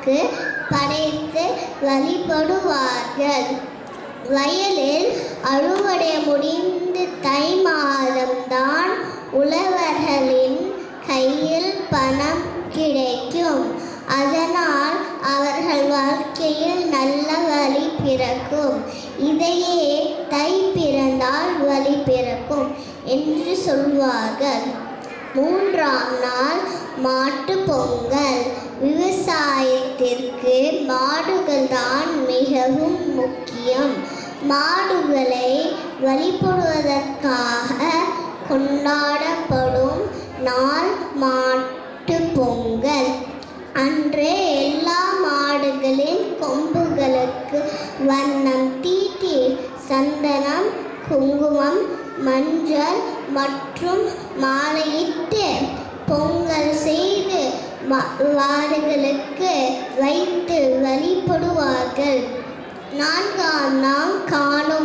பெருமாளுக்கு படைத்து வழிபடுவார்கள். வயலில் அறுவடை முடிந்து தை மாதம்தான் உழவர்களின் கையில் பணம் கிடைக்கும். அதனால் அவர்கள் வாழ்க்கையில் நல்ல வழி பிறக்கும். இதையே தை பிறந்தால் வழி பிறக்கும் என்று சொல்வார்கள். 3ஆம் நாள் மாட்டு பொங்கல். விவசாயத்திற்கு மாடுகள் தான் மிகவும் முக்கியம். மாடுகளை வழிபடுவதற்காக கொண்டாடப்படும் நாள் மாட்டு பொங்கல். அன்று எல்லா மாடுகளின் கொம்புகளுக்கு வண்ணம் தீட்டி சந்தனம், குங்குமம், மஞ்சள் மற்றும் மாலையிட்டு பொங்கல் செய்து மாடுகளுக்கு வைத்து வழிபடுவார்கள். 4ஆம் நாள் காணும்